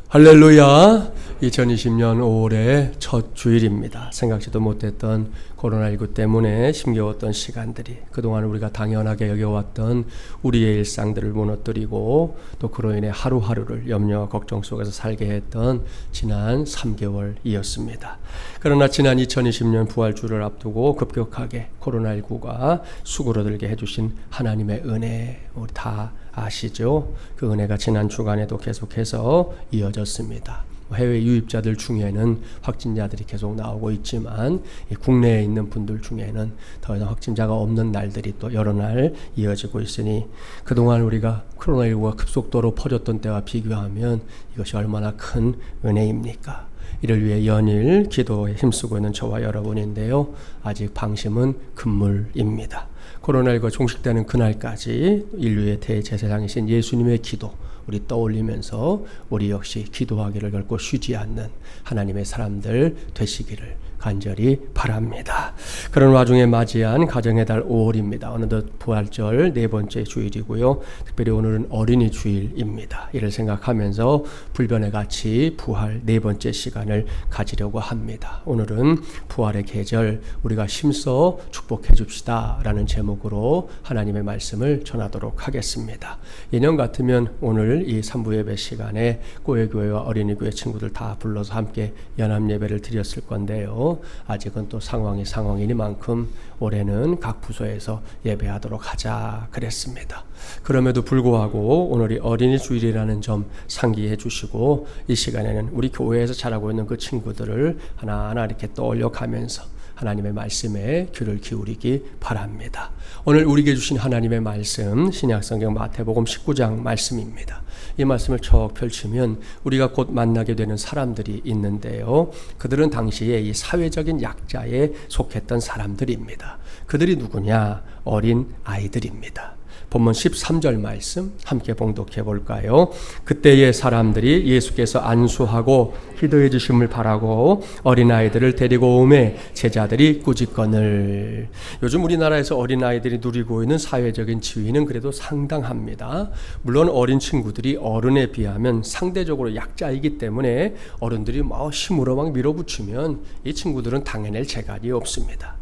할렐루야. 2020년 5월의 첫 주일입니다. 생각지도 못했던 코로나19 때문에 힘겨웠던 시간들이, 그동안 우리가 당연하게 여겨왔던 우리의 일상들을 무너뜨리고 또 그로 인해 하루하루를 염려와 걱정 속에서 살게 했던 지난 3개월이었습니다. 그러나 지난 2020년 부활주를 앞두고 급격하게 코로나19가 수그러들게 해주신 하나님의 은혜, 우리 다 아시죠? 그 은혜가 지난 주간에도 계속해서 이어졌습니다. 해외 유입자들 중에는 확진자들이 계속 나오고 있지만 국내에 있는 분들 중에는 더 이상 확진자가 없는 날들이 또 여러 날 이어지고 있으니 그동안 우리가 코로나19가 급속도로 퍼졌던 때와 비교하면 이것이 얼마나 큰 은혜입니까? 이를 위해 연일 기도에 힘쓰고 있는 저와 여러분인데요. 아직 방심은 금물입니다. 코로나19가 종식되는 그날까지 인류의 대제사장이신 예수님의 기도 우리 떠올리면서 우리 역시 기도하기를 결코 쉬지 않는 하나님의 사람들 되시기를 간절히 바랍니다. 그런 와중에 맞이한 가정의 달 5월입니다. 어느덧 부활절 네 번째 주일이고요. 특별히 오늘은 어린이 주일입니다. 이를 생각하면서 불변의 같이 부활 네 번째 시간을 가지려고 합니다. 오늘은 부활의 계절 우리가 힘써 축복해 줍시다 라는 제목으로 하나님의 말씀을 전하도록 하겠습니다. 예년 같으면 오늘 이 3부 예배 시간에 꼬회교회와 어린이교회 친구들 다 불러서 함께 연합예배를 드렸을 건데요. 아직은 또 상황이니만큼 올해는 각 부서에서 예배하도록 하자 그랬습니다. 그럼에도 불구하고 오늘이 어린이 주일이라는 점 상기해 주시고 이 시간에는 우리 교회에서 자라고 있는 그 친구들을 하나하나 이렇게 떠올려 가면서 하나님의 말씀에 귀를 기울이기 바랍니다. 오늘 우리에게 주신 하나님의 말씀 신약성경 마태복음 19장 말씀입니다. 이 말씀을 쭉 펼치면 우리가 곧 만나게 되는 사람들이 있는데요. 그들은 당시에 이 사회적인 약자에 속했던 사람들입니다. 그들이 누구냐? 어린 아이들입니다. 본문 13절 말씀 함께 봉독해 볼까요? 그때의 사람들이 예수께서 안수하고 기도해 주심을 바라고 어린아이들을 데리고 오매 제자들이 꾸짖거늘. 요즘 우리나라에서 어린아이들이 누리고 있는 사회적인 지위는 그래도 상당합니다. 물론 어린 친구들이 어른에 비하면 상대적으로 약자이기 때문에 어른들이 힘으로 막 밀어붙이면 이 친구들은 당해낼 재간이 없습니다.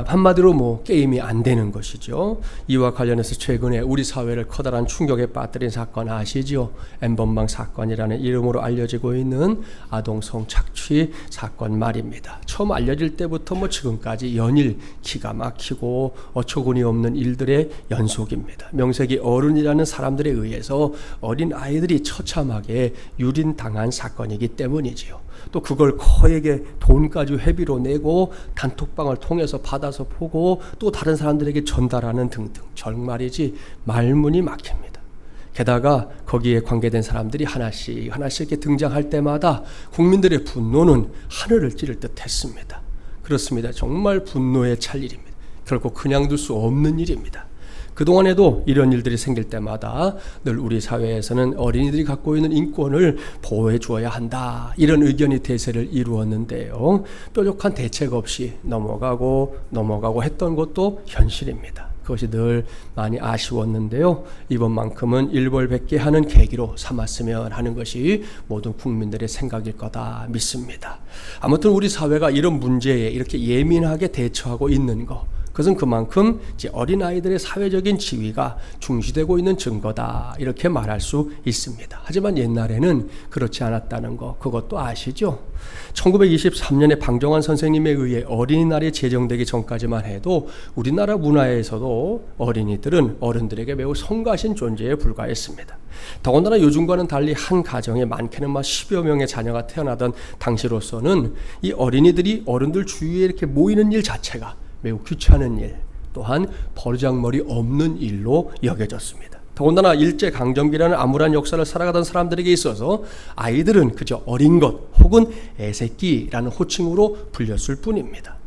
한마디로 게임이 안 되는 것이죠. 이와 관련해서 최근에 우리 사회를 커다란 충격에 빠뜨린 사건 아시죠? 엠번방 사건이라는 이름으로 알려지고 있는 아동 성착취 사건 말입니다. 처음 알려질 때부터 지금까지 연일 기가 막히고 어처구니 없는 일들의 연속입니다. 명색이 어른이라는 사람들에 의해서 어린 아이들이 처참하게 유린당한 사건이기 때문이지요. 또 그걸 커에게 돈까지 회비로 내고 단톡방을 통해서 받아서 보고 또 다른 사람들에게 전달하는 등등 정말이지 말문이 막힙니다. 게다가 거기에 관계된 사람들이 하나씩 이렇게 등장할 때마다 국민들의 분노는 하늘을 찌를 듯 했습니다. 그렇습니다. 정말 분노에 찰 일입니다. 결코 그냥 둘 수 없는 일입니다. 그동안에도 이런 일들이 생길 때마다 늘 우리 사회에서는 어린이들이 갖고 있는 인권을 보호해 주어야 한다 이런 의견이 대세를 이루었는데요. 뾰족한 대책 없이 넘어가고 했던 것도 현실입니다. 그것이 늘 많이 아쉬웠는데요. 이번만큼은 일벌백계 하는 계기로 삼았으면 하는 것이 모든 국민들의 생각일 거다 믿습니다. 아무튼 우리 사회가 이런 문제에 이렇게 예민하게 대처하고 있는 것, 그것은 그만큼 이제 어린아이들의 사회적인 지위가 중시되고 있는 증거다 이렇게 말할 수 있습니다. 하지만 옛날에는 그렇지 않았다는 거 그것도 아시죠? 1923년에 방정환 선생님에 의해 어린이날이 제정되기 전까지만 해도 우리나라 문화에서도 어린이들은 어른들에게 매우 성가신 존재에 불과했습니다. 더군다나 요즘과는 달리 한 가정에 많게는 10여 명의 자녀가 태어나던 당시로서는 이 어린이들이 어른들 주위에 이렇게 모이는 일 자체가 매우 귀찮은 일, 또한 버르장머리 없는 일로 여겨졌습니다. 더군다나 일제강점기라는 암울한 역사를 살아가던 사람들에게 있어서 아이들은 그저 어린 것 혹은 애새끼라는 호칭으로 불렸을 뿐입니다.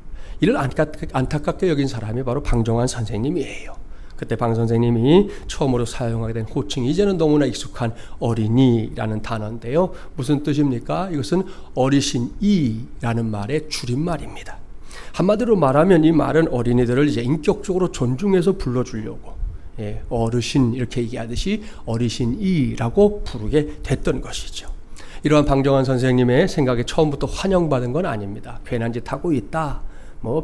이를 안타깝게 여긴 사람이 바로 방정환 선생님이에요. 그때 방 선생님이 처음으로 사용하게 된 호칭이 이제는 너무나 익숙한 어린이라는 단어인데요. 무슨 뜻입니까? 이것은 어르신이라는 말의 줄임말입니다. 한마디로 말하면 이 말은 어린이들을 이제 인격적으로 존중해서 불러주려고 어르신 이렇게 얘기하듯이 어르신이라고 부르게 됐던 것이죠. 이러한 방정환 선생님의 생각에 처음부터 환영받은 건 아닙니다. 괜한 짓 하고 있다,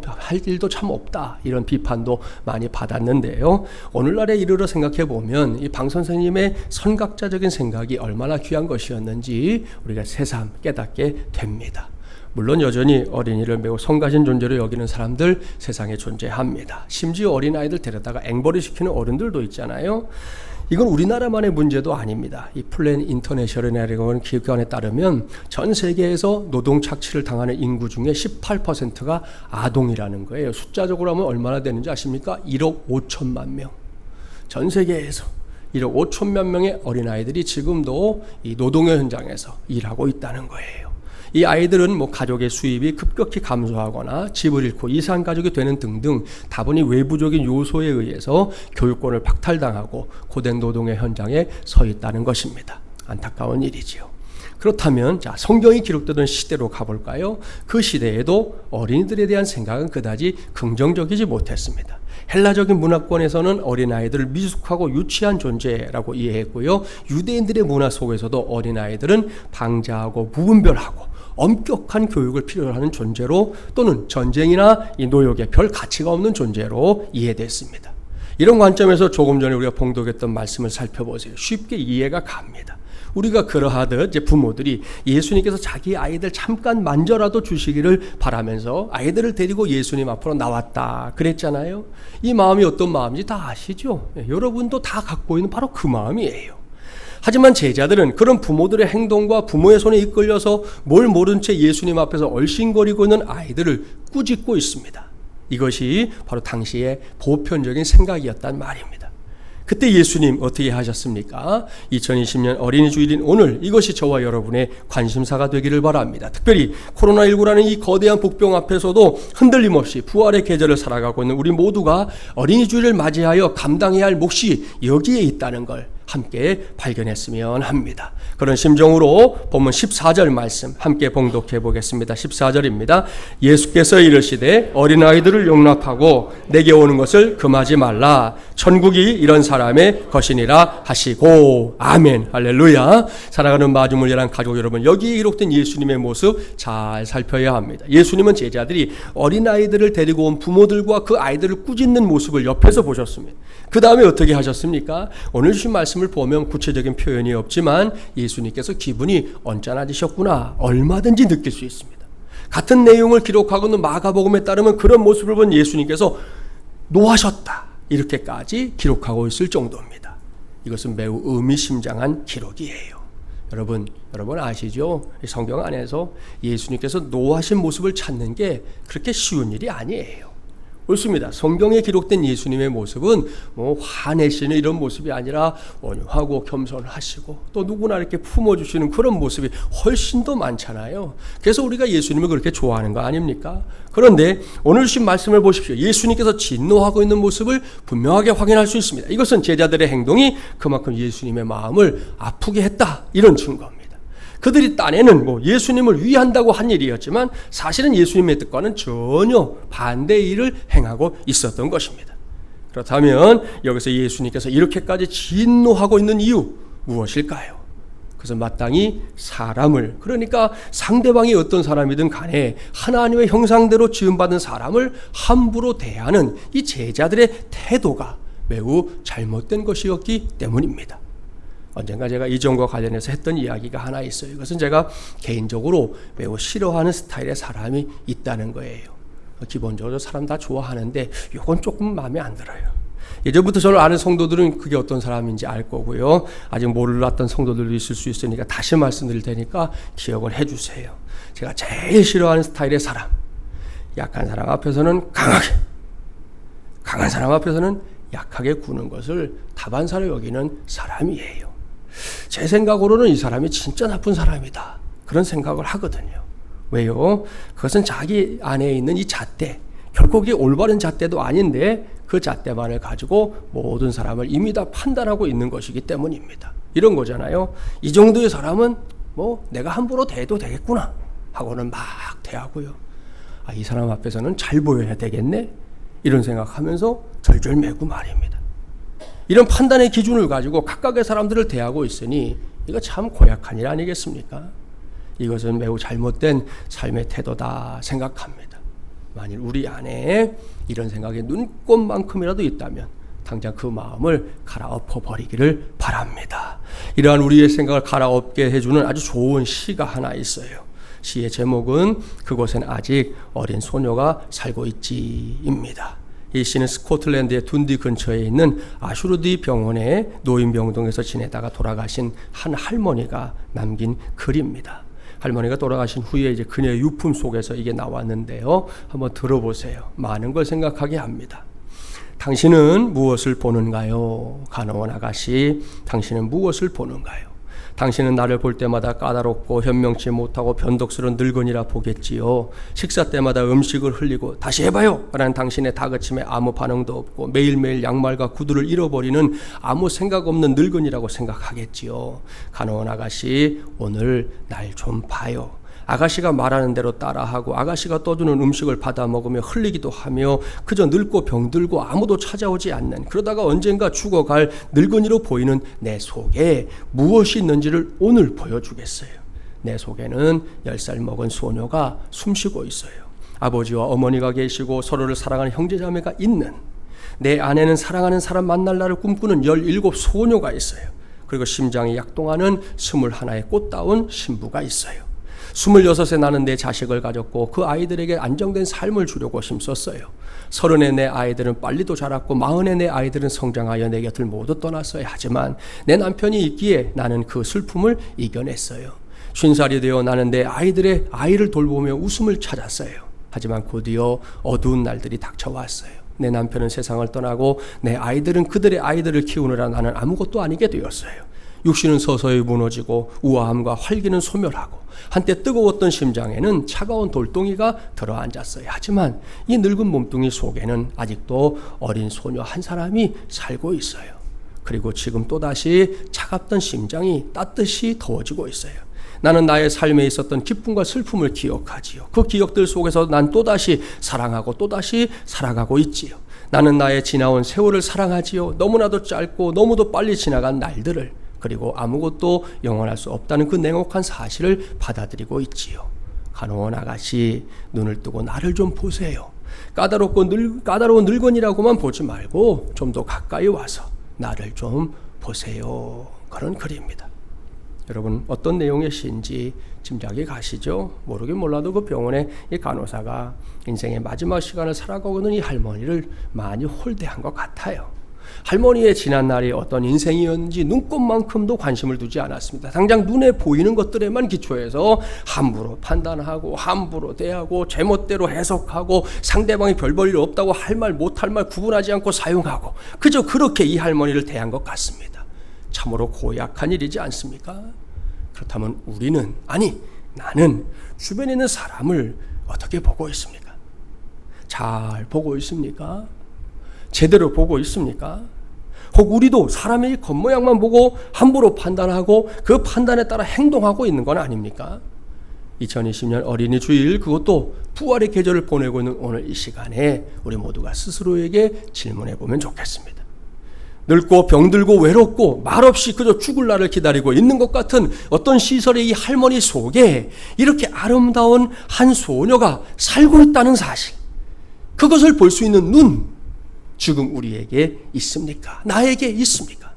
할 일도 참 없다, 이런 비판도 많이 받았는데요. 오늘날에 이르러 생각해 보면 이 방 선생님의 선각자적인 생각이 얼마나 귀한 것이었는지 우리가 새삼 깨닫게 됩니다. 물론 여전히 어린이를 매우 성가신 존재로 여기는 사람들 세상에 존재합니다. 심지어 어린아이들 데려다가 앵벌이 시키는 어른들도 있잖아요. 이건 우리나라만의 문제도 아닙니다. 이 플랜 인터내셔널이라는 기관에 따르면 전 세계에서 노동 착취를 당하는 인구 중에 18%가 아동이라는 거예요. 숫자적으로 하면 얼마나 되는지 아십니까? 1억 5천만 명. 전 세계에서 1억 5천만 명의 어린아이들이 지금도 이 노동의 현장에서 일하고 있다는 거예요. 이 아이들은 가족의 수입이 급격히 감소하거나 집을 잃고 이산 가족이 되는 등등 다분히 외부적인 요소에 의해서 교육권을 박탈당하고 고된 노동의 현장에 서 있다는 것입니다. 안타까운 일이지요. 그렇다면 성경이 기록되던 시대로 가볼까요? 그 시대에도 어린이들에 대한 생각은 그다지 긍정적이지 못했습니다. 헬라적인 문화권에서는 어린아이들을 미숙하고 유치한 존재라고 이해했고요. 유대인들의 문화 속에서도 어린아이들은 방자하고 무분별하고 엄격한 교육을 필요로 하는 존재로, 또는 전쟁이나 이 노역에 별 가치가 없는 존재로 이해됐습니다. 이런 관점에서 조금 전에 우리가 봉독했던 말씀을 살펴보세요. 쉽게 이해가 갑니다. 우리가 그러하듯 이제 부모들이 예수님께서 자기 아이들 잠깐 만져라도 주시기를 바라면서 아이들을 데리고 예수님 앞으로 나왔다 그랬잖아요. 이 마음이 어떤 마음인지 다 아시죠? 여러분도 다 갖고 있는 바로 그 마음이에요. 하지만 제자들은 그런 부모들의 행동과 부모의 손에 이끌려서 뭘 모른 채 예수님 앞에서 얼씬거리고 있는 아이들을 꾸짖고 있습니다. 이것이 바로 당시의 보편적인 생각이었단 말입니다. 그때 예수님 어떻게 하셨습니까? 2020년 어린이 주일인 오늘 이것이 저와 여러분의 관심사가 되기를 바랍니다. 특별히 코로나19라는 이 거대한 복병 앞에서도 흔들림 없이 부활의 계절을 살아가고 있는 우리 모두가 어린이 주일을 맞이하여 감당해야 할 몫이 여기에 있다는 걸 함께 발견했으면 합니다. 그런 심정으로 본문 14절 말씀 함께 봉독해 보겠습니다. 14절입니다. 예수께서 이르시되 어린아이들을 용납하고 내게 오는 것을 금하지 말라. 천국이 이런 사람의 것이니라 하시고. 아멘. 할렐루야. 사랑하는 마주물려란 가족 여러분, 여기에 기록된 예수님의 모습 잘 살펴야 합니다. 예수님은 제자들이 어린아이들을 데리고 온 부모들과 그 아이들을 꾸짖는 모습을 옆에서 보셨습니다. 그 다음에 어떻게 하셨습니까? 오늘 주신 말씀을 보면 구체적인 표현이 없지만 예수님께서 기분이 언짢아지셨구나 얼마든지 느낄 수 있습니다. 같은 내용을 기록하고 있는 마가복음에 따르면 그런 모습을 본 예수님께서 노하셨다 이렇게까지 기록하고 있을 정도입니다. 이것은 매우 의미심장한 기록이에요. 여러분 아시죠? 성경 안에서 예수님께서 노하신 모습을 찾는 게 그렇게 쉬운 일이 아니에요. 옳습니다. 성경에 기록된 예수님의 모습은 화내시는 이런 모습이 아니라 온유하고 겸손하시고 또 누구나 이렇게 품어주시는 그런 모습이 훨씬 더 많잖아요. 그래서 우리가 예수님을 그렇게 좋아하는 거 아닙니까? 그런데 오늘 주신 말씀을 보십시오. 예수님께서 진노하고 있는 모습을 분명하게 확인할 수 있습니다. 이것은 제자들의 행동이 그만큼 예수님의 마음을 아프게 했다 이런 증거입니다. 그들이 딴에는 예수님을 위한다고 한 일이었지만 사실은 예수님의 뜻과는 전혀 반대의 일을 행하고 있었던 것입니다. 그렇다면 여기서 예수님께서 이렇게까지 진노하고 있는 이유 무엇일까요? 그래서 마땅히 사람을, 그러니까 상대방이 어떤 사람이든 간에 하나님의 형상대로 지음받은 사람을 함부로 대하는 이 제자들의 태도가 매우 잘못된 것이었기 때문입니다. 언젠가 제가 이 점과 관련해서 했던 이야기가 하나 있어요. 이것은 제가 개인적으로 매우 싫어하는 스타일의 사람이 있다는 거예요. 기본적으로 사람 다 좋아하는데 이건 조금 마음에 안 들어요. 예전부터 저를 아는 성도들은 그게 어떤 사람인지 알 거고요. 아직 몰랐던 성도들도 있을 수 있으니까 다시 말씀드릴 테니까 기억을 해주세요. 제가 제일 싫어하는 스타일의 사람, 약한 사람 앞에서는 강하게, 강한 사람 앞에서는 약하게 구는 것을 다반사로 여기는 사람이에요. 제 생각으로는 이 사람이 진짜 나쁜 사람이다 그런 생각을 하거든요. 왜요? 그것은 자기 안에 있는 이 잣대, 결코 그게 올바른 잣대도 아닌데 그 잣대만을 가지고 모든 사람을 이미 다 판단하고 있는 것이기 때문입니다. 이런 거잖아요. 이 정도의 사람은 내가 함부로 대해도 되겠구나 하고는 막 대하고요. 이 사람 앞에서는 잘 보여야 되겠네 이런 생각하면서 절절매고 말입니다. 이런 판단의 기준을 가지고 각각의 사람들을 대하고 있으니 이거 참 고약한 일 아니겠습니까? 이것은 매우 잘못된 삶의 태도다 생각합니다. 만일 우리 안에 이런 생각이 눈꽃만큼이라도 있다면 당장 그 마음을 갈아엎어 버리기를 바랍니다. 이러한 우리의 생각을 갈아엎게 해주는 아주 좋은 시가 하나 있어요. 시의 제목은 그곳엔 아직 어린 소녀가 살고 있지입니다. 이 시는 스코틀랜드의 둔디 근처에 있는 아슈르디 병원의 노인병동에서 지내다가 돌아가신 한 할머니가 남긴 글입니다. 할머니가 돌아가신 후에 이제 그녀의 유품 속에서 이게 나왔는데요. 한번 들어보세요. 많은 걸 생각하게 합니다. 당신은 무엇을 보는가요? 간호원 아가씨, 당신은 무엇을 보는가요? 당신은 나를 볼 때마다 까다롭고 현명치 못하고 변덕스러운 늙은이라 보겠지요. 식사 때마다 음식을 흘리고 다시 해봐요 라는 당신의 다그침에 아무 반응도 없고 매일매일 양말과 구두를 잃어버리는 아무 생각 없는 늙은이라고 생각하겠지요. 간호원 아가씨, 오늘 날 좀 봐요. 아가씨가 말하는 대로 따라하고 아가씨가 떠주는 음식을 받아 먹으며 흘리기도 하며 그저 늙고 병들고 아무도 찾아오지 않는, 그러다가 언젠가 죽어갈 늙은이로 보이는 내 속에 무엇이 있는지를 오늘 보여주겠어요. 내 속에는 10살 먹은 소녀가 숨쉬고 있어요. 아버지와 어머니가 계시고 서로를 사랑하는 형제자매가 있는, 내 안에는 사랑하는 사람 만날 날을 꿈꾸는 17 소녀가 있어요. 그리고 심장이 약동하는 21의 꽃다운 신부가 있어요. 26에 나는 내 자식을 가졌고 그 아이들에게 안정된 삶을 주려고 힘썼어요. 30에 내 아이들은 빨리도 자랐고 40에 내 아이들은 성장하여 내 곁을 모두 떠났어요. 하지만 내 남편이 있기에 나는 그 슬픔을 이겨냈어요. 50살이 되어 나는 내 아이들의 아이를 돌보며 웃음을 찾았어요. 하지만 곧이어 어두운 날들이 닥쳐왔어요. 내 남편은 세상을 떠나고 내 아이들은 그들의 아이들을 키우느라 나는 아무것도 아니게 되었어요. 육신은 서서히 무너지고 우아함과 활기는 소멸하고 한때 뜨거웠던 심장에는 차가운 돌덩이가 들어앉았어요. 하지만 이 늙은 몸뚱이 속에는 아직도 어린 소녀 한 사람이 살고 있어요. 그리고 지금 또다시 차갑던 심장이 따뜻이 더워지고 있어요. 나는 나의 삶에 있었던 기쁨과 슬픔을 기억하지요. 그 기억들 속에서 난 또다시 사랑하고 또다시 살아가고 있지요. 나는 나의 지나온 세월을 사랑하지요. 너무나도 짧고 너무도 빨리 지나간 날들을, 그리고 아무것도 영원할 수 없다는 그 냉혹한 사실을 받아들이고 있지요. 간호원 아가씨, 눈을 뜨고 나를 좀 보세요. 까다로운 늙은이라고만 보지 말고 좀 더 가까이 와서 나를 좀 보세요. 그런 글입니다. 여러분, 어떤 내용의 시인지 짐작이 가시죠? 모르긴 몰라도 그 병원의 이 간호사가 인생의 마지막 시간을 살아가고 있는 이 할머니를 많이 홀대한 것 같아요. 할머니의 지난 날이 어떤 인생이었는지 눈꽃만큼도 관심을 두지 않았습니다. 당장 눈에 보이는 것들에만 기초해서 함부로 판단하고 함부로 대하고 제멋대로 해석하고 상대방이 별 볼 일 없다고 할 말 못할 말 구분하지 않고 사용하고 그저 그렇게 이 할머니를 대한 것 같습니다. 참으로 고약한 일이지 않습니까? 그렇다면 우리는, 아니 나는 주변에 있는 사람을 어떻게 보고 있습니까? 잘 보고 있습니까? 제대로 보고 있습니까? 혹 우리도 사람의 겉모양만 보고 함부로 판단하고 그 판단에 따라 행동하고 있는 건 아닙니까? 2020년 어린이 주일, 그것도 부활의 계절을 보내고 있는 오늘 이 시간에 우리 모두가 스스로에게 질문해 보면 좋겠습니다. 늙고 병들고 외롭고 말없이 그저 죽을 날을 기다리고 있는 것 같은 어떤 시설의 이 할머니 속에 이렇게 아름다운 한 소녀가 살고 있다는 사실, 그것을 볼 수 있는 눈, 지금 우리에게 있습니까? 나에게 있습니까?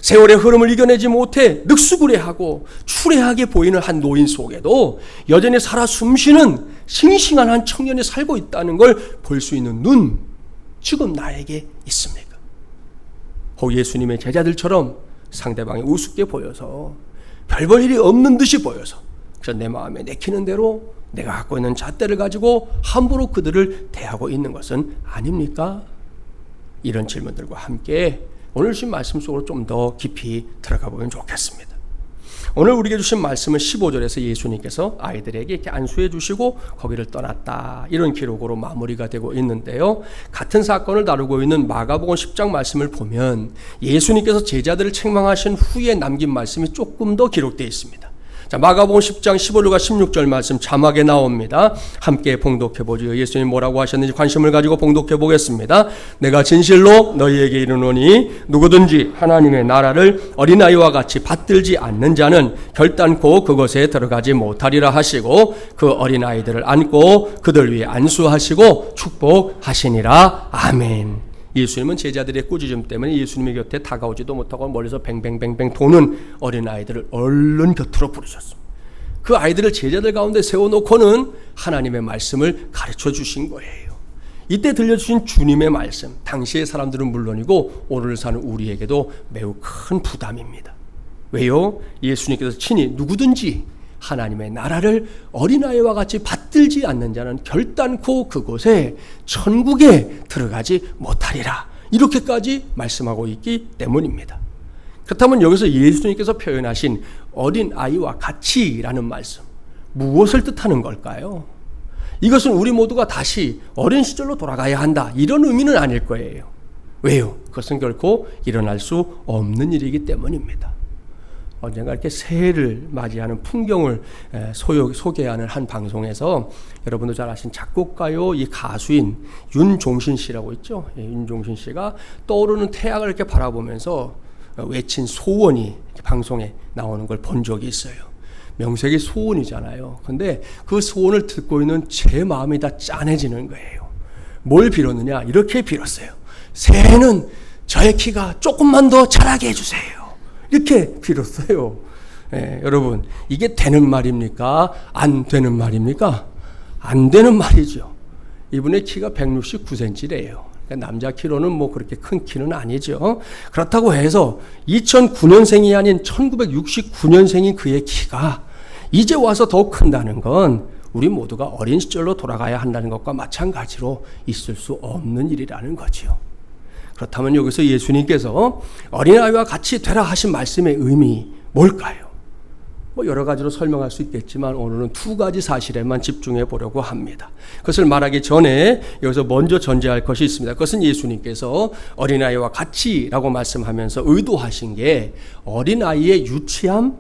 세월의 흐름을 이겨내지 못해 늑수구레하고 추레하게 보이는 한 노인 속에도 여전히 살아 숨쉬는 싱싱한 한 청년이 살고 있다는 걸 볼 수 있는 눈, 지금 나에게 있습니까? 혹 예수님의 제자들처럼 상대방이 우습게 보여서 별 볼 일이 없는 듯이 보여서 그래서 내 마음에 내키는 대로 내가 갖고 있는 잣대를 가지고 함부로 그들을 대하고 있는 것은 아닙니까? 이런 질문들과 함께 오늘 주신 말씀 속으로 좀 더 깊이 들어가 보면 좋겠습니다. 오늘 우리에게 주신 말씀은 15절에서 예수님께서 아이들에게 이렇게 안수해 주시고 거기를 떠났다, 이런 기록으로 마무리가 되고 있는데요. 같은 사건을 다루고 있는 마가복음 10장 말씀을 보면 예수님께서 제자들을 책망하신 후에 남긴 말씀이 조금 더 기록되어 있습니다. 자, 마가복음 10장 15절과 16절 말씀 자막에 나옵니다. 함께 봉독해보죠. 예수님 뭐라고 하셨는지 관심을 가지고 봉독해보겠습니다. 내가 진실로 너희에게 이르노니 누구든지 하나님의 나라를 어린아이와 같이 받들지 않는 자는 결단코 그것에 들어가지 못하리라 하시고 그 어린아이들을 안고 그들 위에 안수하시고 축복하시니라. 아멘. 예수님은 제자들의 꾸짖음 때문에 예수님의 곁에 다가오지도 못하고 멀리서 뱅뱅뱅뱅 도는 어린아이들을 얼른 곁으로 부르셨습니다. 그 아이들을 제자들 가운데 세워놓고는 하나님의 말씀을 가르쳐 주신 거예요. 이때 들려주신 주님의 말씀, 당시의 사람들은 물론이고 오늘 사는 우리에게도 매우 큰 부담입니다. 왜요? 예수님께서 친히 누구든지 하나님의 나라를 어린아이와 같이 받들지 않는 자는 결단코 그곳에 천국에 들어가지 못하리라. 이렇게까지 말씀하고 있기 때문입니다. 그렇다면 여기서 예수님께서 표현하신 어린아이와 같이라는 말씀, 무엇을 뜻하는 걸까요? 이것은 우리 모두가 다시 어린 시절로 돌아가야 한다, 이런 의미는 아닐 거예요. 왜요? 그것은 결코 일어날 수 없는 일이기 때문입니다. 언젠가 이렇게 새해를 맞이하는 풍경을 소개하는 한 방송에서 여러분도 잘 아신 작곡가요 이 가수인 윤종신 씨라고 있죠. 윤종신 씨가 떠오르는 태양을 이렇게 바라보면서 외친 소원이 방송에 나오는 걸 본 적이 있어요. 명색이 소원이잖아요. 근데 그 소원을 듣고 있는 제 마음이 다 짠해지는 거예요. 뭘 빌었느냐? 이렇게 빌었어요. 새해는 저의 키가 조금만 더 자라게 해주세요. 이렇게 빌었어요. 여러분, 이게 되는 말입니까? 안 되는 말입니까? 안 되는 말이죠. 이분의 키가 169cm래요. 그러니까 남자 키로는 뭐 그렇게 큰 키는 아니죠. 그렇다고 해서 2009년생이 아닌 1969년생인 그의 키가 이제 와서 더 큰다는 건 우리 모두가 어린 시절로 돌아가야 한다는 것과 마찬가지로 있을 수 없는 일이라는 거지요. 그렇다면 여기서 예수님께서 어린아이와 같이 되라 하신 말씀의 의미 뭘까요? 뭐 여러 가지로 설명할 수 있겠지만 오늘은 두 가지 사실에만 집중해 보려고 합니다. 그것을 말하기 전에 여기서 먼저 전제할 것이 있습니다. 그것은 예수님께서 어린아이와 같이라고 말씀하면서 의도하신 게 어린아이의 유치함,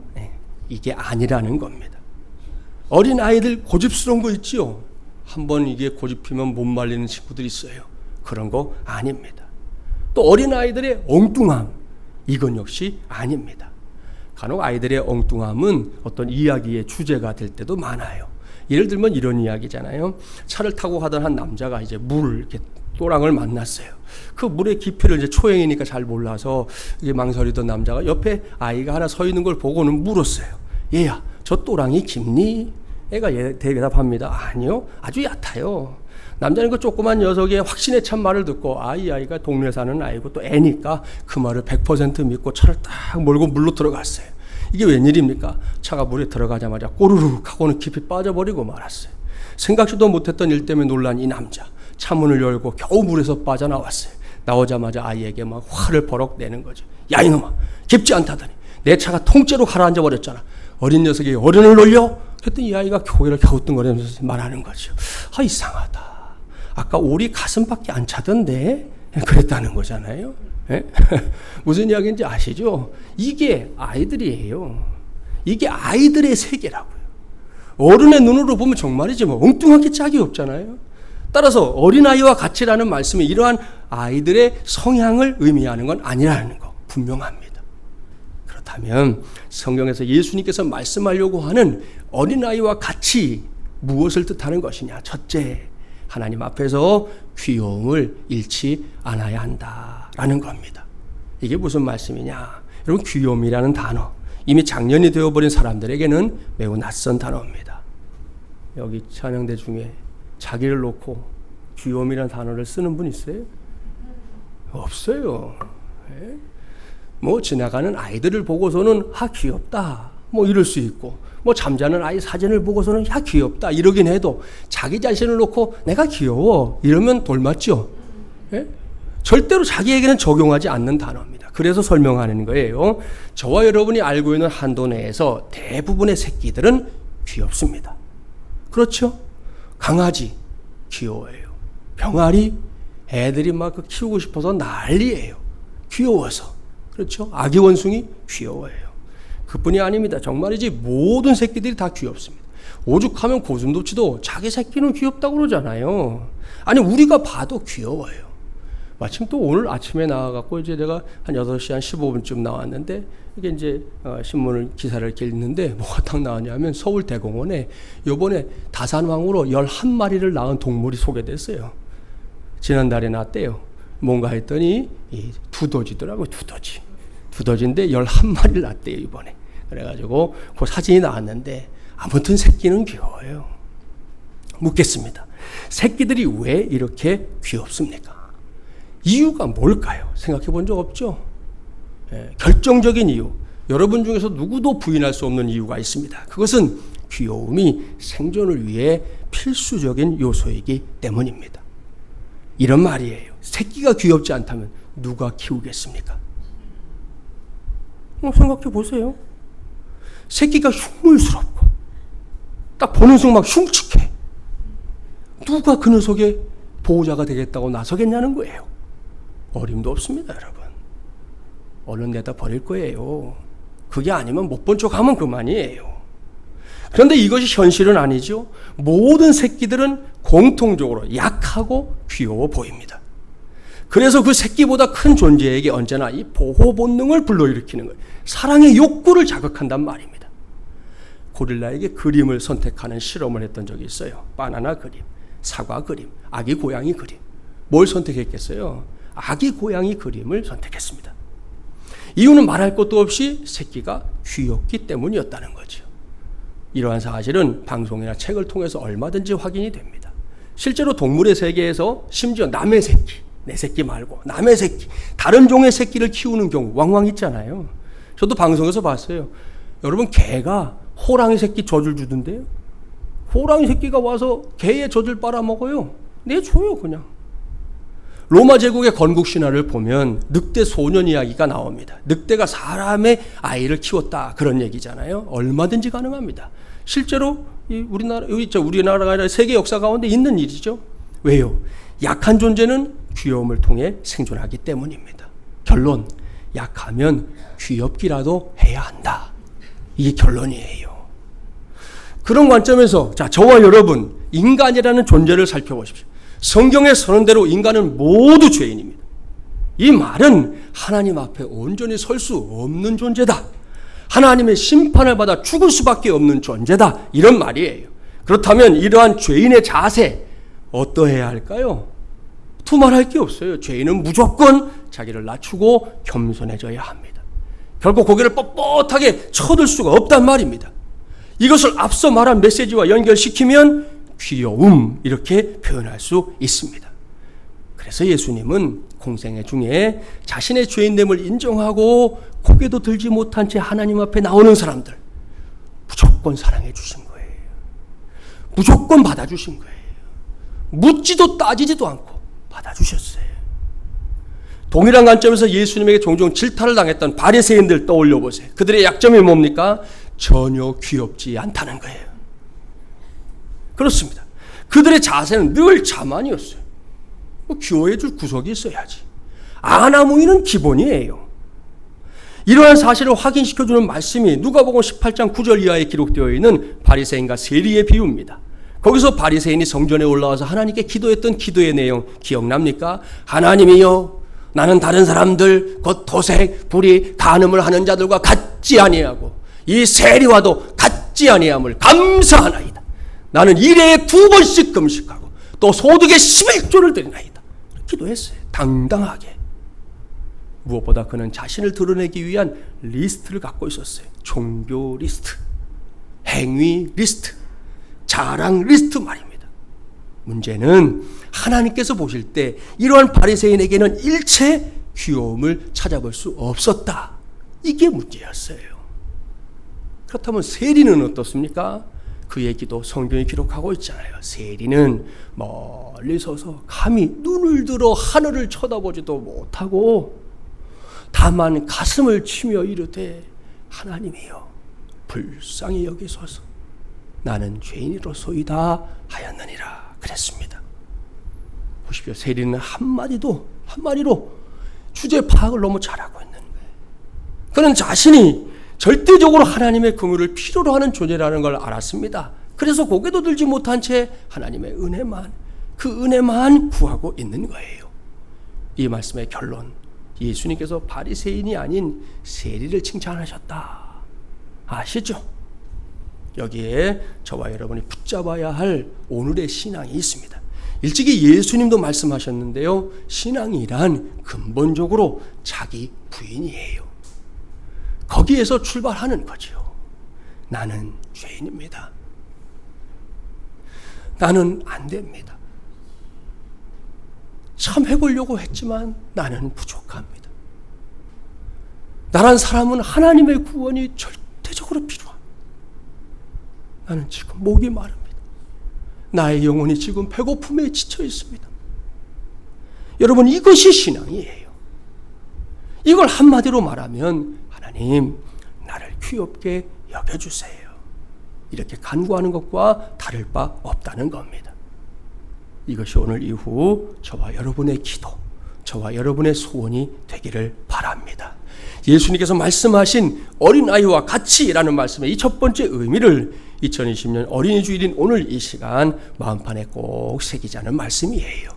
이게 아니라는 겁니다. 어린아이들 고집스러운 거 있지요? 한번 이게 고집피면 못 말리는 친구들이 있어요. 그런 거 아닙니다. 또 어린아이들의 엉뚱함, 이건 역시 아닙니다. 간혹 아이들의 엉뚱함은 어떤 이야기의 주제가 될 때도 많아요. 예를 들면 이런 이야기잖아요. 차를 타고 가던 한 남자가 이제 이렇게 또랑을 만났어요. 그 물의 깊이를 이제 초행이니까 잘 몰라서 이게 망설이던 남자가 옆에 아이가 하나 서 있는 걸 보고는 물었어요. 얘야, 저 또랑이 깊니? 애가 대답합니다. 아니요, 아주 얕아요. 남자는 그 조그만 녀석의 확신에 찬 말을 듣고 이 아이가 동네 사는 아이고 또 애니까 그 말을 100% 믿고 차를 딱 몰고 물로 들어갔어요. 이게 웬일입니까? 차가 물에 들어가자마자 꼬르륵 하고는 깊이 빠져버리고 말았어요. 생각지도 못했던 일 때문에 놀란 이 남자, 차문을 열고 겨우 물에서 빠져나왔어요. 나오자마자 아이에게 막 화를 버럭 내는 거죠. 야 이놈아, 깊지 않다더니 내 차가 통째로 가라앉아 버렸잖아. 어린 녀석이 어른을 놀려? 그랬더니 이 아이가 고개를 갸우뚱거리면서 말하는 거죠. 이상하다. 아까 오리 가슴밖에 안 차던데? 그랬다는 거잖아요. 무슨 이야기인지 아시죠? 이게 아이들이에요. 이게 아이들의 세계라고요. 어른의 눈으로 보면 정말이지 뭐 엉뚱한 게 짝이 없잖아요. 따라서 어린아이와 같이라는 말씀이 이러한 아이들의 성향을 의미하는 건 아니라는 거 분명합니다. 그렇다면 성경에서 예수님께서 말씀하려고 하는 어린아이와 같이 무엇을 뜻하는 것이냐? 첫째, 하나님 앞에서 귀여움을 잃지 않아야 한다라는 겁니다. 이게 무슨 말씀이냐? 여러분, 귀여움이라는 단어, 이미 작년이 되어버린 사람들에게는 매우 낯선 단어입니다. 여기 찬양대 중에 자기를 놓고 귀여움이라는 단어를 쓰는 분 있어요? 없어요. 뭐 지나가는 아이들을 보고서는 귀엽다 뭐 이럴 수 있고, 뭐 잠자는 아이 사진을 보고서는 귀엽다 이러긴 해도 자기 자신을 놓고 내가 귀여워 이러면 돌맞죠? 절대로 자기에게는 적용하지 않는 단어입니다. 그래서 설명하는 거예요. 저와 여러분이 알고 있는 한도 내에서 대부분의 새끼들은 귀엽습니다. 그렇죠? 강아지 귀여워요. 병아리 애들이 막 키우고 싶어서 난리예요. 귀여워서. 그렇죠? 아기 원숭이 귀여워요. 그뿐이 아닙니다. 정말이지 모든 새끼들이 다 귀엽습니다. 오죽하면 고슴도치도 자기 새끼는 귀엽다고 그러잖아요. 아니 우리가 봐도 귀여워요. 마침 또 오늘 아침에 나와갖고 이제 내가 한 8시 한 15분쯤 나왔는데 이게 이제 신문을 기사를 읽는데 뭐가 딱 나왔냐면 서울대공원에 요번에 다산왕으로 11마리를 낳은 동물이 소개됐어요. 지난달에 낳았대요. 뭔가 했더니 이 두더지더라고요. 두더지인데 11마리를 낳았대요 이번에. 그래가지고 그 사진이 나왔는데 아무튼 새끼는 귀여워요. 묻겠습니다. 새끼들이 왜 이렇게 귀엽습니까? 이유가 뭘까요? 생각해 본 적 없죠? 결정적인 이유, 여러분 중에서 누구도 부인할 수 없는 이유가 있습니다. 그것은 귀여움이 생존을 위해 필수적인 요소이기 때문입니다. 이런 말이에요. 새끼가 귀엽지 않다면 누가 키우겠습니까? 생각해 보세요. 새끼가 흉물스럽고 딱 보는 순간 막 흉측해. 누가 그 녀석의 보호자가 되겠다고 나서겠냐는 거예요. 어림도 없습니다, 여러분. 얼른 내다 버릴 거예요. 그게 아니면 못 본 척 하면 그만이에요. 그런데 이것이 현실은 아니죠. 모든 새끼들은 공통적으로 약하고 귀여워 보입니다. 그래서 그 새끼보다 큰 존재에게 언제나 이 보호 본능을 불러일으키는 거예요. 사랑의 욕구를 자극한단 말입니다. 고릴라에게 그림을 선택하는 실험을 했던 적이 있어요. 바나나 그림, 사과 그림, 아기 고양이 그림. 뭘 선택했겠어요? 아기 고양이 그림을 선택했습니다. 이유는 말할 것도 없이 새끼가 귀엽기 때문이었다는 거죠. 이러한 사실은 방송이나 책을 통해서 얼마든지 확인이 됩니다. 실제로 동물의 세계에서 심지어 남의 새끼, 내 새끼 말고 남의 새끼, 다른 종의 새끼를 키우는 경우 왕왕 있잖아요. 저도 방송에서 봤어요. 여러분, 개가 호랑이 새끼 젖을 주던데요. 호랑이 새끼가 와서 개의 젖을 빨아먹어요. 내줘요 그냥. 로마 제국의 건국 신화를 보면 늑대 소년 이야기가 나옵니다. 늑대가 사람의 아이를 키웠다 그런 얘기잖아요. 얼마든지 가능합니다. 실제로 우리나라가 아니라 세계 역사 가운데 있는 일이죠. 왜요? 약한 존재는 귀여움을 통해 생존하기 때문입니다. 결론, 약하면 귀엽기라도 해야 한다. 이게 결론이에요. 그런 관점에서 저와 여러분, 인간이라는 존재를 살펴보십시오. 성경에 서는 대로 인간은 모두 죄인입니다. 이 말은 하나님 앞에 온전히 설 수 없는 존재다. 하나님의 심판을 받아 죽을 수밖에 없는 존재다. 이런 말이에요. 그렇다면 이러한 죄인의 자세 어떠해야 할까요? 두말할 게 없어요. 죄인은 무조건 자기를 낮추고 겸손해져야 합니다. 결코 고개를 뻣뻣하게 쳐들 수가 없단 말입니다. 이것을 앞서 말한 메시지와 연결시키면 귀여움 이렇게 표현할 수 있습니다. 그래서 예수님은 공생애 중에 자신의 죄인됨을 인정하고 고개도 들지 못한 채 하나님 앞에 나오는 사람들 무조건 사랑해 주신 거예요. 무조건 받아주신 거예요. 묻지도 따지지도 않고 받아주셨어요. 동일한 관점에서 예수님에게 종종 질타를 당했던 바리새인들 떠올려 보세요. 그들의 약점이 뭡니까? 전혀 귀엽지 않다는 거예요. 그렇습니다. 그들의 자세는 늘 자만이었어요. 귀여워해 줄 구석이 있어야지. 아나무인은 기본이에요. 이러한 사실을 확인시켜주는 말씀이 누가복음 18장 9절 이하에 기록되어 있는 바리새인과 세리의 비유입니다. 거기서 바리새인이 성전에 올라와서 하나님께 기도했던 기도의 내용 기억납니까? 하나님이여, 나는 다른 사람들 곧 도색, 불의, 간음을 하는 자들과 같지 아니하고 이 세리와도 같지 아니함을 감사하나이다. 나는 일에 2번씩 금식하고 또 소득의 11조를 드리나이다. 기도했어요. 당당하게. 무엇보다 그는 자신을 드러내기 위한 리스트를 갖고 있었어요. 종교 리스트, 행위 리스트, 자랑 리스트 말입니다. 문제는 하나님께서 보실 때 이러한 바리새인에게는 일체 귀여움을 찾아볼 수 없었다. 이게 문제였어요. 그렇다면 세리는 어떻습니까? 그 얘기도 성경이 기록하고 있잖아요. 세리는 멀리 서서 감히 눈을 들어 하늘을 쳐다보지도 못하고 다만 가슴을 치며 이르되 하나님이여 불쌍히 여기소서 나는 죄인이로소이다 하였느니라 그랬습니다. 보십시오. 세리는 한마디로 주제 파악을 너무 잘하고 있는 거예요. 그는 자신이 절대적으로 하나님의 긍휼을 필요로 하는 존재라는 걸 알았습니다. 그래서 고개도 들지 못한 채 하나님의 은혜만, 그 은혜만 구하고 있는 거예요. 이 말씀의 결론, 예수님께서 바리새인이 아닌 세리를 칭찬하셨다. 아시죠? 여기에 저와 여러분이 붙잡아야 할 오늘의 신앙이 있습니다. 일찍이 예수님도 말씀하셨는데요. 신앙이란 근본적으로 자기 부인이에요. 거기에서 출발하는 거죠. 나는 죄인입니다. 나는 안 됩니다. 참 해보려고 했지만 나는 부족합니다. 나란 사람은 하나님의 구원이 절대적으로 필요합니다. 나는 지금 목이 마릅니다. 나의 영혼이 지금 배고픔에 지쳐 있습니다. 여러분, 이것이 신앙이에요. 이걸 한마디로 말하면 하나님, 나를 귀엽게 여겨주세요. 이렇게 간구하는 것과 다를 바 없다는 겁니다. 이것이 오늘 이후 저와 여러분의 기도, 저와 여러분의 소원이 되기를 바랍니다. 예수님께서 말씀하신 어린아이와 같이라는 말씀의 이 첫 번째 의미를 2020년 어린이 주일인 오늘 이 시간 마음판에 꼭 새기자는 말씀이에요.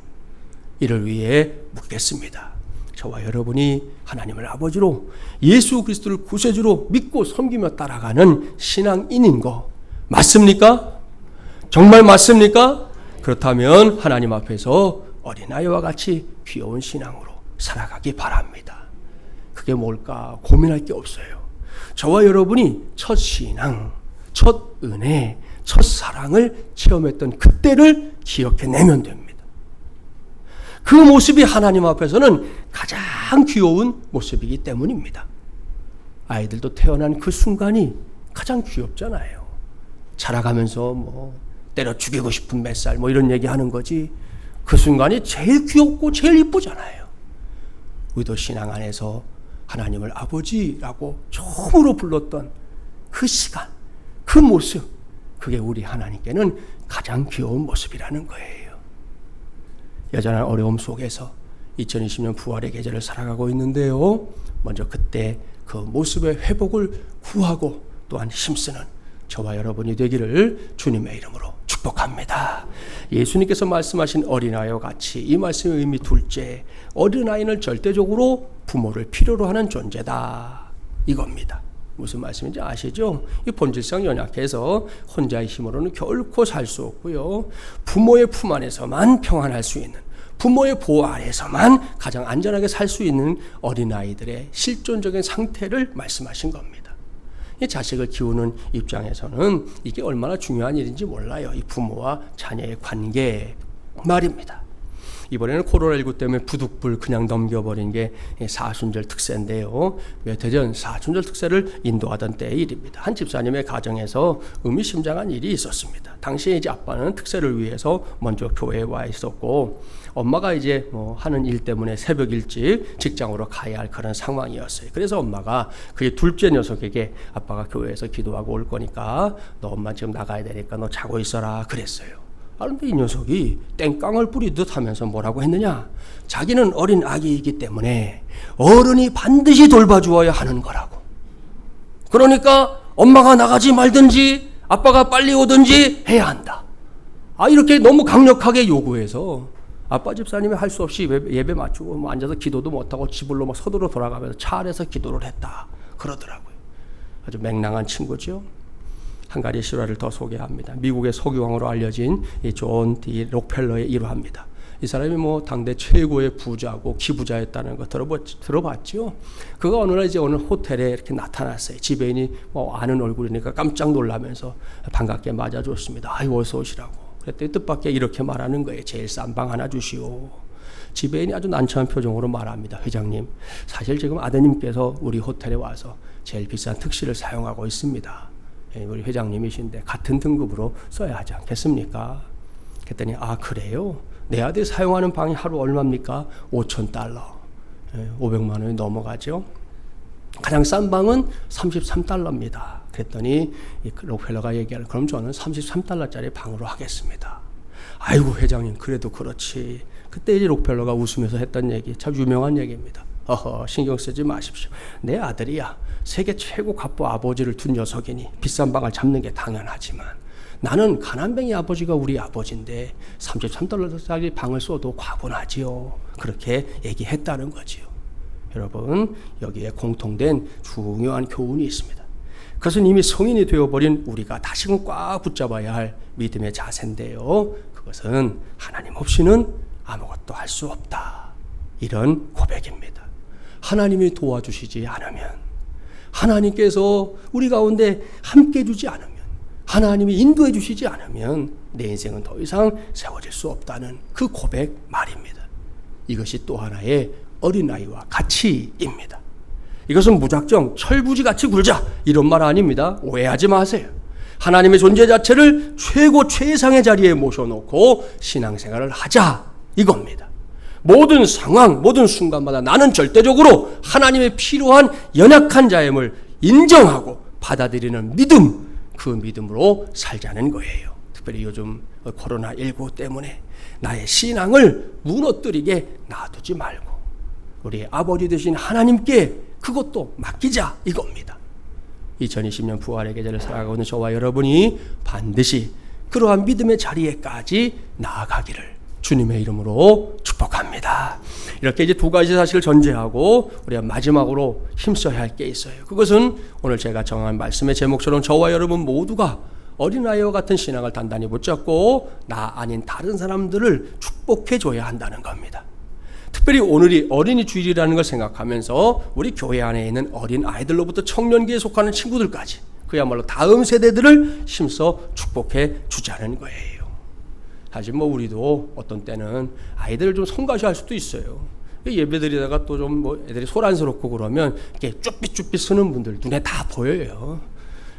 이를 위해 묻겠습니다. 저와 여러분이 하나님을 아버지로 예수 그리스도를 구세주로 믿고 섬기며 따라가는 신앙인인 거 맞습니까? 정말 맞습니까? 그렇다면 하나님 앞에서 어린아이와 같이 귀여운 신앙으로 살아가기 바랍니다. 그게 뭘까 고민할 게 없어요. 저와 여러분이 첫 신앙, 첫 은혜, 첫 사랑을 체험했던 그때를 기억해내면 됩니다. 그 모습이 하나님 앞에서는 가장 귀여운 모습이기 때문입니다. 아이들도 태어난 그 순간이 가장 귀엽잖아요. 자라가면서 때려 죽이고 싶은 몇 살 이런 얘기하는 거지, 그 순간이 제일 귀엽고 제일 이쁘잖아요. 우리도 신앙 안에서 하나님을 아버지라고 처음으로 불렀던 그 시간, 그 모습, 그게 우리 하나님께는 가장 귀여운 모습이라는 거예요. 여전한 어려움 속에서 2020년 부활의 계절을 살아가고 있는데요. 먼저 그때 그 모습의 회복을 구하고 또한 힘쓰는 저와 여러분이 되기를 주님의 이름으로 축복합니다. 예수님께서 말씀하신 어린아이와 같이 이 말씀의 의미 둘째, 어린아이는 절대적으로 부모를 필요로 하는 존재다, 이겁니다. 무슨 말씀인지 아시죠? 이 본질상 연약해서 혼자의 힘으로는 결코 살 수 없고요. 부모의 품 안에서만 평안할 수 있는, 부모의 보호 아래서만 가장 안전하게 살 수 있는 어린아이들의 실존적인 상태를 말씀하신 겁니다. 이 자식을 키우는 입장에서는 이게 얼마나 중요한 일인지 몰라요. 이 부모와 자녀의 관계 말입니다. 이번에는 코로나19 때문에 부득불 그냥 넘겨버린 게 사순절 특세인데요. 몇 해 전 사순절 특세를 인도하던 때의 일입니다. 한 집사님의 가정에서 의미심장한 일이 있었습니다. 당시에 이제 아빠는 특세를 위해서 먼저 교회에 와 있었고, 엄마가 이제 하는 일 때문에 새벽 일찍 직장으로 가야 할 그런 상황이었어요. 그래서 엄마가 그 둘째 녀석에게 아빠가 교회에서 기도하고 올 거니까 너 엄마 지금 나가야 되니까 너 자고 있어라 그랬어요. 그런데 이 녀석이 땡깡을 뿌리듯 하면서 뭐라고 했느냐? 자기는 어린 아기이기 때문에 어른이 반드시 돌봐주어야 하는 거라고. 그러니까 엄마가 나가지 말든지 아빠가 빨리 오든지 해야 한다. 이렇게 너무 강력하게 요구해서 아빠 집사님이 할 수 없이 예배 맞추고 앉아서 기도도 못하고 집으로 서둘러 돌아가면서 차 안에서 기도를 했다 그러더라고요. 아주 맹랑한 친구죠. 한 가지 실화를 더 소개합니다. 미국의 석유왕으로 알려진 이 존 D 록펠러의 일화입니다. 이 사람이 당대 최고의 부자고 기부자였다는 거 들어봤죠? 그가 어느 날 이제 어느 호텔에 이렇게 나타났어요. 지배인이 아는 얼굴이니까 깜짝 놀라면서 반갑게 맞아줬습니다. 아이고 어서 오시라고. 그랬더니 뜻밖의 이렇게 말하는 거예요. 제일 싼 방 하나 주시오. 지배인이 아주 난처한 표정으로 말합니다. 회장님, 사실 지금 아드님께서 우리 호텔에 와서 제일 비싼 특실을 사용하고 있습니다. 우리 회장님이신데 같은 등급으로 써야 하지 않겠습니까? 그랬더니 그래요? 내 아들이 사용하는 방이 하루 얼마입니까? $5,000. 500만 원이 넘어가죠. 가장 싼 방은 $33입니다. 그랬더니 이 록펠러가 얘기하는, 그럼 저는 $33짜리 방으로 하겠습니다. 아이고 회장님, 그래도 그렇지. 그때 이제 록펠러가 웃으면서 했던 얘기, 참 유명한 얘기입니다. 신경 쓰지 마십시오. 내 아들이야 세계 최고 갑부 아버지를 둔 녀석이니 비싼 방을 잡는 게 당연하지만 나는 가난뱅이 아버지가 우리 아버지인데 $33짜리 방을 써도 과분하지요. 그렇게 얘기했다는 거지요. 여러분, 여기에 공통된 중요한 교훈이 있습니다. 그것은 이미 성인이 되어버린 우리가 다시금 꽉 붙잡아야 할 믿음의 자세인데요. 그것은 하나님 없이는 아무것도 할 수 없다. 이런 고백입니다. 하나님이 도와주시지 않으면, 하나님께서 우리 가운데 함께 해주지 않으면, 하나님이 인도해 주시지 않으면 내 인생은 더 이상 세워질 수 없다는 그 고백 말입니다. 이것이 또 하나의 어린아이와 가치입니다. 이것은 무작정 철부지같이 굴자 이런 말 아닙니다. 오해하지 마세요. 하나님의 존재 자체를 최고 최상의 자리에 모셔놓고 신앙생활을 하자 이겁니다. 모든 상황, 모든 순간마다 나는 절대적으로 하나님의 필요한 연약한 자임을 인정하고 받아들이는 믿음, 그 믿음으로 살자는 거예요. 특별히 요즘 코로나19 때문에 나의 신앙을 무너뜨리게 놔두지 말고 우리 아버지 되신 하나님께 그것도 맡기자 이겁니다. 2020년 부활의 계절을 살아가고 있는 저와 여러분이 반드시 그러한 믿음의 자리에까지 나아가기를 주님의 이름으로 축복합니다. 이렇게 이제 두 가지 사실을 전제하고 우리가 마지막으로 힘써야 할 게 있어요. 그것은 오늘 제가 정한 말씀의 제목처럼 저와 여러분 모두가 어린아이와 같은 신앙을 단단히 붙잡고 나 아닌 다른 사람들을 축복해줘야 한다는 겁니다. 특별히 오늘이 어린이 주일이라는 걸 생각하면서 우리 교회 안에 있는 어린 아이들로부터 청년기에 속하는 친구들까지 그야말로 다음 세대들을 힘써 축복해 주자는 거예요. 사실 우리도 어떤 때는 아이들을 좀 성가시할 수도 있어요. 예배드리다가 또 좀 애들이 소란스럽고 그러면 이렇게 쭈삣쭈삣 쓰는 분들 눈에 다 보여요.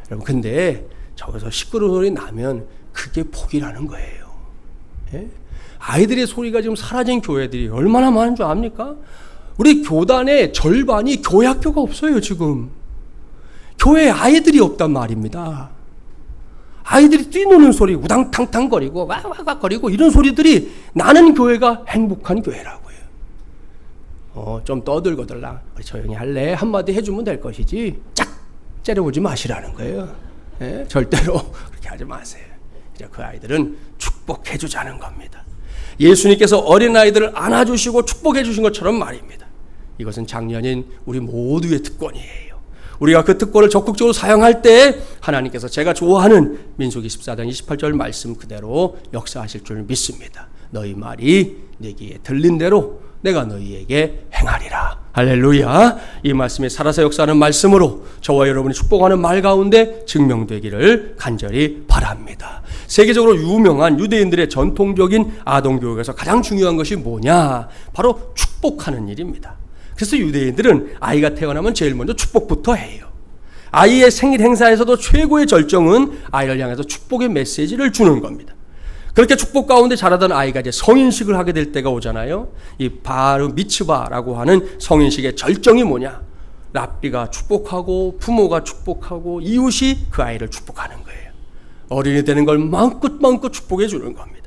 여러분, 근데 저기서 시끄러운 소리 나면 그게 복이라는 거예요. 예? 아이들의 소리가 지금 사라진 교회들이 얼마나 많은 줄 압니까? 우리 교단의 절반이 교회 학교가 없어요, 지금. 교회에 아이들이 없단 말입니다. 아이들이 뛰노는 소리, 우당탕탕거리고 와와와거리고 이런 소리들이 나는 교회가 행복한 교회라고요. 좀 떠들거들라. 조용히 할래? 한마디 해주면 될 것이지 짝 째려보지 마시라는 거예요. 예? 절대로 그렇게 하지 마세요. 이제 그 아이들은 축복해 주자는 겁니다. 예수님께서 어린아이들을 안아주시고 축복해 주신 것처럼 말입니다. 이것은 작년인 우리 모두의 특권이에요. 우리가 그 특권을 적극적으로 사용할 때 하나님께서 제가 좋아하는 민수기 14장 28절 말씀 그대로 역사하실 줄 믿습니다. 너희 말이 내 귀에 들린 대로 내가 너희에게 행하리라. 할렐루야. 이 말씀이 살아서 역사하는 말씀으로 저와 여러분이 축복하는 말 가운데 증명되기를 간절히 바랍니다. 세계적으로 유명한 유대인들의 전통적인 아동교육에서 가장 중요한 것이 뭐냐? 바로 축복하는 일입니다. 그래서 유대인들은 아이가 태어나면 제일 먼저 축복부터 해요. 아이의 생일 행사에서도 최고의 절정은 아이를 향해서 축복의 메시지를 주는 겁니다. 그렇게 축복 가운데 자라던 아이가 이제 성인식을 하게 될 때가 오잖아요. 이 바르 미츠바라고 하는 성인식의 절정이 뭐냐? 랍비가 축복하고 부모가 축복하고 이웃이 그 아이를 축복하는 거예요. 어린이 되는 걸 마음껏 축복해 주는 겁니다.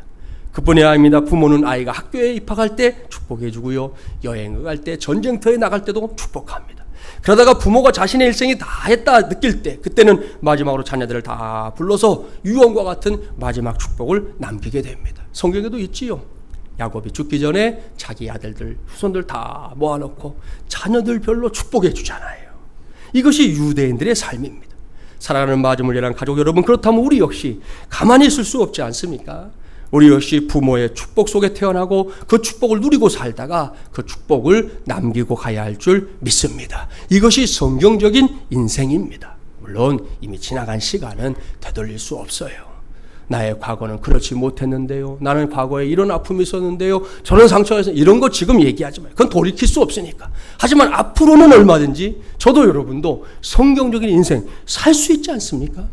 그뿐이 아닙니다. 부모는 아이가 학교에 입학할 때 축복해 주고요. 여행을 갈 때, 전쟁터에 나갈 때도 축복합니다. 그러다가 부모가 자신의 일생이 다 했다 느낄 때 그때는 마지막으로 자녀들을 다 불러서 유언과 같은 마지막 축복을 남기게 됩니다. 성경에도 있지요. 야곱이 죽기 전에 자기 아들들, 후손들 다 모아놓고 자녀들별로 축복해 주잖아요. 이것이 유대인들의 삶입니다. 사랑하는 마주물리란 가족 여러분, 그렇다면 우리 역시 가만히 있을 수 없지 않습니까? 우리 역시 부모의 축복 속에 태어나고 그 축복을 누리고 살다가 그 축복을 남기고 가야 할 줄 믿습니다. 이것이 성경적인 인생입니다. 물론 이미 지나간 시간은 되돌릴 수 없어요. 나의 과거는 그렇지 못했는데요. 나는 과거에 이런 아픔이 있었는데요. 저런 상처가 있었는데 이런 거 지금 얘기하지 마요. 그건 돌이킬 수 없으니까. 하지만 앞으로는 얼마든지 저도 여러분도 성경적인 인생 살 수 있지 않습니까?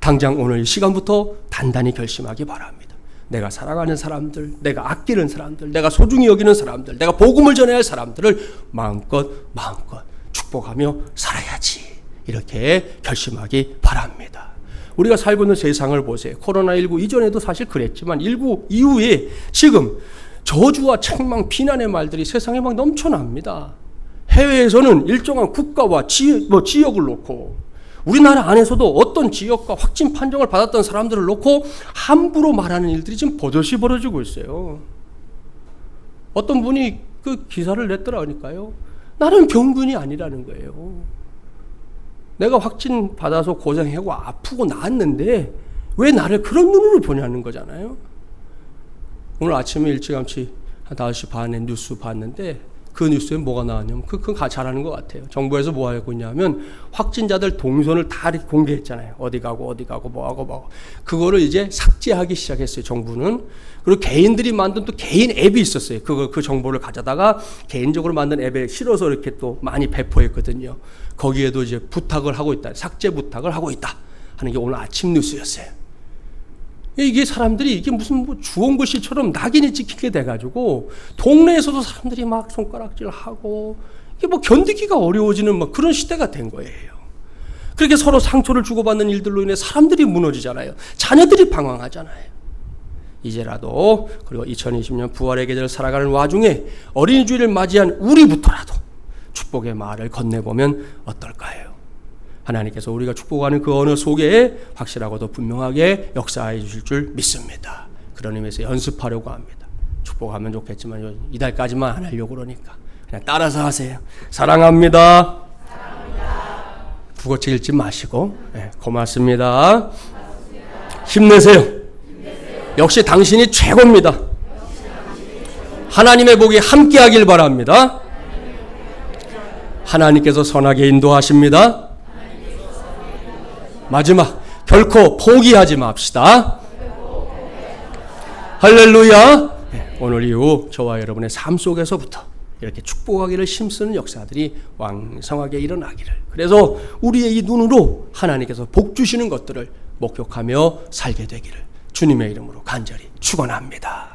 당장 오늘 이 시간부터 단단히 결심하기 바랍니다. 내가 사랑하는 사람들, 내가 아끼는 사람들, 내가 소중히 여기는 사람들, 내가 복음을 전해야 할 사람들을 마음껏 축복하며 살아야지. 이렇게 결심하기 바랍니다. 우리가 살고 있는 세상을 보세요. 코로나19 이전에도 사실 그랬지만 19 이후에 지금 저주와 책망, 비난의 말들이 세상에 막 넘쳐납니다. 해외에서는 일정한 국가와 지역을 놓고 우리나라 안에서도 어떤 지역과 확진 판정을 받았던 사람들을 놓고 함부로 말하는 일들이 지금 버젓이 벌어지고 있어요. 어떤 분이 그 기사를 냈더라니까요. 나는 병균이 아니라는 거예요. 내가 확진 받아서 고생하고 아프고 나았는데 왜 나를 그런 눈으로 보냐는 거잖아요. 오늘 아침에 일찌감치 한 5시 반에 뉴스 봤는데 그 뉴스에 뭐가 나왔냐면 그거 잘하는 것 같아요. 정부에서 뭐 하고 있냐면 확진자들 동선을 다 이렇게 공개했잖아요. 어디 가고 뭐하고 그거를 이제 삭제하기 시작했어요. 정부는. 그리고 개인들이 만든 또 개인 앱이 있었어요. 그 정보를 가져다가 개인적으로 만든 앱에 실어서 이렇게 또 많이 배포했거든요. 거기에도 이제 부탁을 하고 있다. 삭제 부탁을 하고 있다 하는 게 오늘 아침 뉴스였어요. 이게 사람들이 이게 무슨 뭐 주홍글씨처럼 낙인이 찍히게 돼가지고 동네에서도 사람들이 막 손가락질하고 이게 뭐 견디기가 어려워지는 막 그런 시대가 된 거예요. 그렇게 서로 상처를 주고받는 일들로 인해 사람들이 무너지잖아요. 자녀들이 방황하잖아요. 이제라도 그리고 2020년 부활의 계절을 살아가는 와중에 어린이 주일을 맞이한 우리부터라도 축복의 말을 건네보면 어떨까요? 하나님께서 우리가 축복하는 그 언어 속에 확실하고도 분명하게 역사해 주실 줄 믿습니다. 그런 의미에서 연습하려고 합니다. 축복하면 좋겠지만 이달까지만 안 하려고 그러니까 그냥 따라서 하세요. 사랑합니다. 국어책 읽지 마시고. 네, 고맙습니다. 힘내세요. 역시 당신이 최고입니다. 하나님의 복이 함께하길 바랍니다. 하나님께서 선하게 인도하십니다. 마지막, 결코 포기하지 맙시다. 할렐루야. 오늘 이후 저와 여러분의 삶 속에서부터 이렇게 축복하기를 힘쓰는 역사들이 왕성하게 일어나기를, 그래서 우리의 이 눈으로 하나님께서 복 주시는 것들을 목격하며 살게 되기를 주님의 이름으로 간절히 축원합니다.